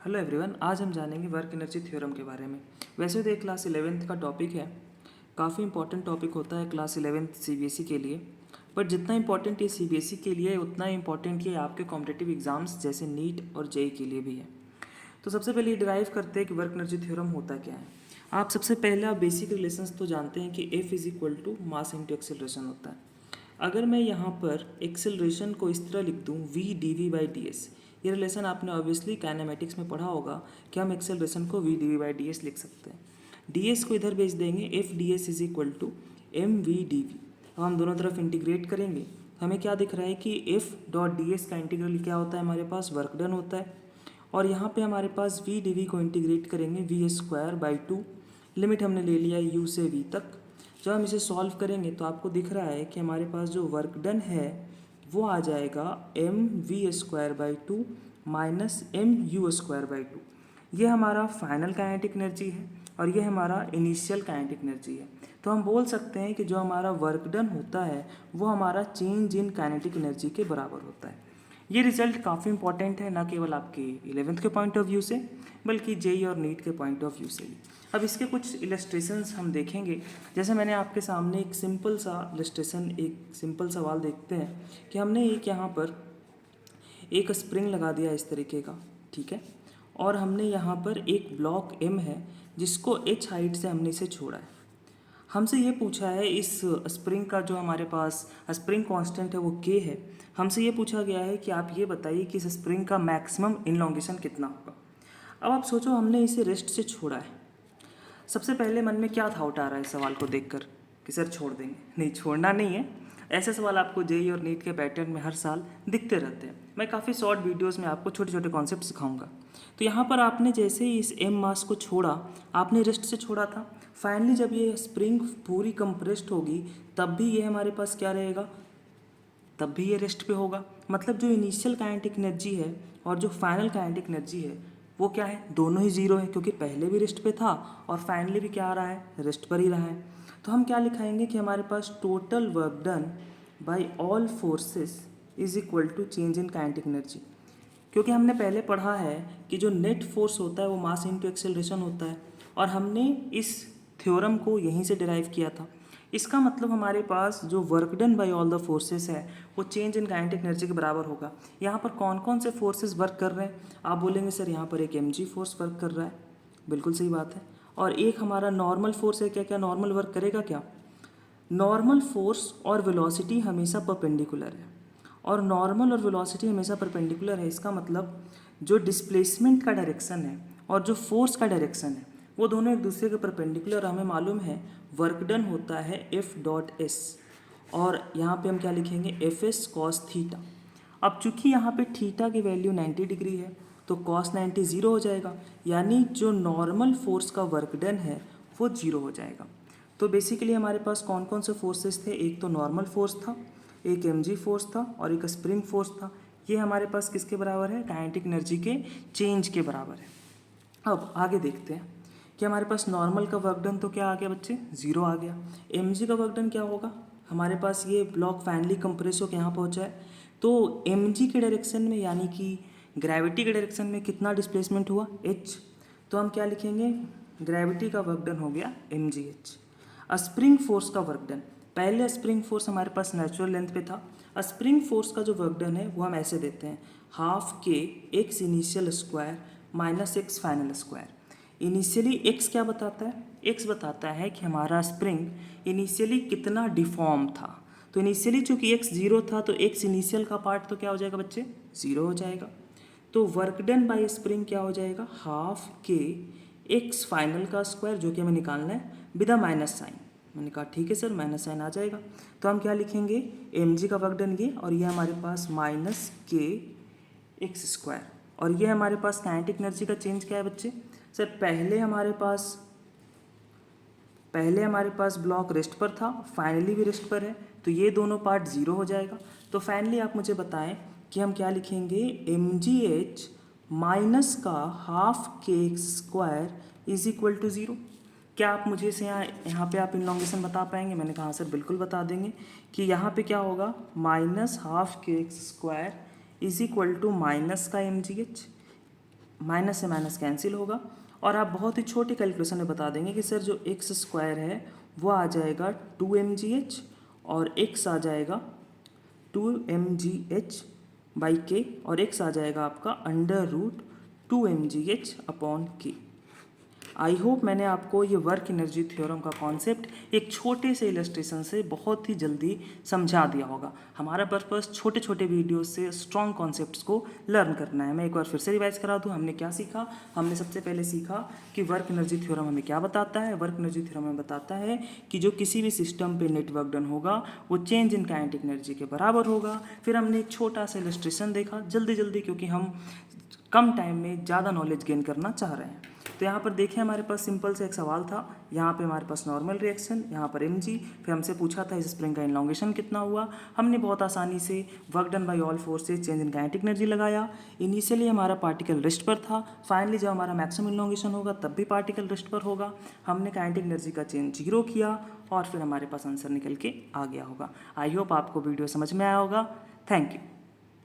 Hello everyone, आज हम जानेंगे वर्क एनर्जी थ्योरम के बारे में। वैसे तो ये क्लास 11th का टॉपिक है, काफ़ी इंपॉर्टेंट टॉपिक होता है क्लास 11th सीबीएसई के लिए। बट जितना इंपॉर्टेंट ये सीबीएसई के लिए है उतना इंपॉर्टेंट ये आपके कॉम्पिटिटिव एग्जाम्स जैसे नीट और जेई के लिए भी है। तो सबसे पहले डिराइव करते हैं कि वर्क एनर्जी थ्योरम होता क्या है। आप सबसे पहले आप बेसिक रिलेशंस तो जानते हैं कि F is equal to mass into acceleration होता है। अगर मैं यहाँ पर एक्सेलरेशन को इस तरह लिख दूँ V D V by D S, ये रिलेशन आपने ऑब्वियसली काइनेमेटिक्स में पढ़ा होगा कि हम एक्सेलरेशन को V D V by D S लिख सकते हैं। डी एस को इधर भेज देंगे, F D S is equal to M V D V. अब हम दोनों तरफ इंटीग्रेट करेंगे, हमें क्या दिख रहा है कि एफ डॉट डी एस का इंटीग्रल क्या होता है, हमारे पास वर्क डन होता है। और यहाँ पे हमारे पास वी डी वी को इंटीग्रेट करेंगे V square by two, limit हमने ले लिया यू से वी तक। जब हम इसे सॉल्व करेंगे तो आपको दिख रहा है कि हमारे पास जो वर्क डन है वो आ जाएगा M V square by two minus M U square by two. ये हमारा फाइनल काइनेटिक एनर्जी है और ये हमारा इनिशियल काइनेटिक एनर्जी है। तो हम बोल सकते हैं कि जो हमारा वर्क डन होता है वो हमारा चेंज इन काइनेटिक एनर्जी के बराबर होता है। ये रिजल्ट काफ़ी इंपॉर्टेंट है, ना केवल आपके 11th के पॉइंट ऑफ व्यू से बल्कि जेई और नीट के पॉइंट ऑफ व्यू से भी। अब इसके कुछ इलस्ट्रेशंस हम देखेंगे। जैसे मैंने आपके सामने एक सिंपल सा इलस्ट्रेशन, एक सिंपल सवाल देखते हैं कि हमने एक यहाँ पर एक स्प्रिंग लगा दिया इस तरीके का, ठीक है, और हमने यहाँ पर एक ब्लॉक एम है जिसको एच हाइट से हमने इसे छोड़ा है। हमसे ये पूछा है इस स्प्रिंग का जो हमारे पास स्प्रिंग कांस्टेंट है वो के है। हमसे ये पूछा गया है कि आप ये बताइए कि इस स्प्रिंग का मैक्सिमम इनलोंगेशन कितना होगा। अब आप सोचो, हमने इसे रेस्ट से छोड़ा है। सबसे पहले मन में क्या थाउट आ रहा है सवाल को देखकर कि सर छोड़ देंगे? नहीं, छोड़ना नहीं है। ऐसे सवाल आपको जेई और नीट के पैटर्न में हर साल दिखते रहते हैं। मैं काफ़ी शॉर्ट वीडियोस में आपको छोटे छोटे कॉन्सेप्ट सिखाऊंगा। तो यहाँ पर आपने जैसे ही इस एम मास को छोड़ा, आपने रेस्ट से छोड़ा था। फाइनली जब ये स्प्रिंग पूरी कंप्रेस्ड होगी तब भी ये हमारे पास क्या रहेगा, तब भी ये रेस्ट पे होगा। मतलब जो इनिशियल काइनेटिक एनर्जी है और जो फाइनल काइनेटिक एनर्जी है वो क्या है, दोनों ही जीरो है, क्योंकि पहले भी रेस्ट पे था और फाइनली भी क्या आ रहा है, रेस्ट पर ही रहा है। तो हम क्या लिखाएंगे कि हमारे पास total work done by all forces is equal to change in kinetic energy. क्योंकि हमने पहले पढ़ा है कि जो नेट फोर्स होता है वो मास इंटू एक्सेलरेशन होता है और हमने इस थ्योरम को यहीं से डिराइव किया था। इसका मतलब हमारे पास जो work done by all the forces है वो चेंज इन काइनेटिक एनर्जी के बराबर होगा। यहाँ पर कौन कौन से फोर्सेस वर्क कर रहे हैं? आप बोलेंगे सर यहाँ पर एक mg फोर्स वर्क कर रहा है, बिल्कुल सही बात है। और एक हमारा नॉर्मल फोर्स है। क्या क्या नॉर्मल वर्क करेगा? क्या नॉर्मल फोर्स और वेलोसिटी हमेशा परपेंडिकुलर है, और नॉर्मल और वेलोसिटी हमेशा परपेंडिकुलर है। इसका मतलब जो डिस्प्लेसमेंट का डायरेक्शन है और जो फोर्स का डायरेक्शन है वो दोनों एक दूसरे के परपेंडिकुलर। हमें मालूम है वर्क डन होता है एफ डॉट एस, और यहाँ पे हम क्या लिखेंगे, एफ एस कॉस थीटा। अब चूंकि यहाँ पे थीटा की वैल्यू 90 डिग्री है तो कॉस 90 ज़ीरो हो जाएगा, यानी जो नॉर्मल फोर्स का वर्क डन है वो ज़ीरो हो जाएगा। तो बेसिकली हमारे पास कौन कौन से फोर्सेस थे? एक तो नॉर्मल फोर्स था, एक mg फोर्स था और एक स्प्रिंग फोर्स था। ये हमारे पास किसके बराबर है? काइनेटिक एनर्जी के चेंज के बराबर है। अब आगे देखते हैं कि हमारे पास नॉर्मल का वर्क डन तो क्या आ गया बच्चे, ज़ीरो आ गया। mg का वर्क डन क्या होगा? हमारे पास ये ब्लॉक फाइनली कंप्रेस होकर यहाँ पहुँचा है तो mg के डायरेक्शन में यानी कि ग्रेविटी के डायरेक्शन में कितना डिस्प्लेसमेंट हुआ? h। तो हम क्या लिखेंगे, ग्रेविटी का वर्क डन हो गया mgh। स्प्रिंग फोर्स का वर्क डन, पहले स्प्रिंग फोर्स हमारे पास नेचुरल लेंथ पे था। स्प्रिंग फोर्स का जो वर्क डन है वो हम ऐसे देते हैं, half K x initial square minus x final square. Initially x क्या बताता है? एक्स बताता है कि हमारा स्प्रिंग इनिशियली कितना डिफॉर्म था। तो इनिशियली चूंकि एक्स जीरो था तो एक्स इनिशियल का पार्ट तो क्या हो जाएगा बच्चे, ज़ीरो हो जाएगा। तो वर्क डन बाय स्प्रिंग क्या हो जाएगा, हाफ के एक्स फाइनल का स्क्वायर, जो कि हमें निकालना है विद अ माइनस साइन। मैंने कहा ठीक है सर, माइनस साइन आ जाएगा। तो हम क्या लिखेंगे, mg का वर्क डन ये, और ये हमारे पास माइनस के एक्स स्क्वायर, और ये हमारे पास काइनेटिक एनर्जी का चेंज क्या है बच्चे? सर पहले हमारे पास ब्लॉक रेस्ट पर था, फाइनली भी रेस्ट पर है, तो ये दोनों पार्ट ज़ीरो हो जाएगा। तो फाइनली आप मुझे बताएं कि हम क्या लिखेंगे, mgh माइनस का half K X square is equal to zero. क्या आप मुझे इसे यहाँ पे आप इनलॉन्गेशन बता पाएंगे? मैंने कहा सर बिल्कुल बता देंगे कि यहाँ पे क्या होगा, minus half K X square is equal to minus का mgh। माइनस से माइनस कैंसिल होगा और आप बहुत ही छोटी कैलकुलेशन में बता देंगे कि सर जो एक्स स्क्वायर है वो आ जाएगा 2mgh और एक्स आ जाएगा 2mgh/k और एक्स आ जाएगा आपका √2mgh/k। आई होप मैंने आपको ये वर्क एनर्जी थ्योरम का कॉन्सेप्ट एक छोटे से इलस्ट्रेशन से बहुत ही जल्दी समझा दिया होगा। हमारा पर्पस छोटे छोटे वीडियो से स्ट्रॉन्ग कॉन्सेप्ट्स को लर्न करना है। मैं एक बार फिर से रिवाइज करा दूँ, हमने क्या सीखा। हमने सबसे पहले सीखा कि वर्क एनर्जी थ्योरम हमें क्या बताता है। वर्क एनर्जी थ्योरम हमें बताता है कि जो किसी भी सिस्टम पे नेट वर्क डन होगा वो चेंज इन काइनेटिक एनर्जी के बराबर होगा। फिर हमने एक छोटा सा इलस्ट्रेशन देखा जल्दी जल्दी, क्योंकि हम कम टाइम में ज़्यादा नॉलेज गेन करना चाह रहे हैं। तो यहाँ पर देखिए हमारे पास सिंपल से एक सवाल था। यहाँ पे हमारे पास नॉर्मल रिएक्शन, यहाँ पर mg, फिर हमसे पूछा था इस स्प्रिंग का इनलॉन्गेशन कितना हुआ। हमने बहुत आसानी से work done by all forces change in kinetic energy लगाया। इनिशियली हमारा पार्टिकल रेस्ट पर था, फाइनली जब हमारा मैक्सिमम इनलॉन्गेशन होगा तब भी पार्टिकल रेस्ट पर होगा। हमने काइनेटिक एनर्जी का चेंज 0 किया और फिर हमारे पास आंसर निकल के आ गया होगा। आई होप आपको वीडियो समझ में आया होगा। Thank you.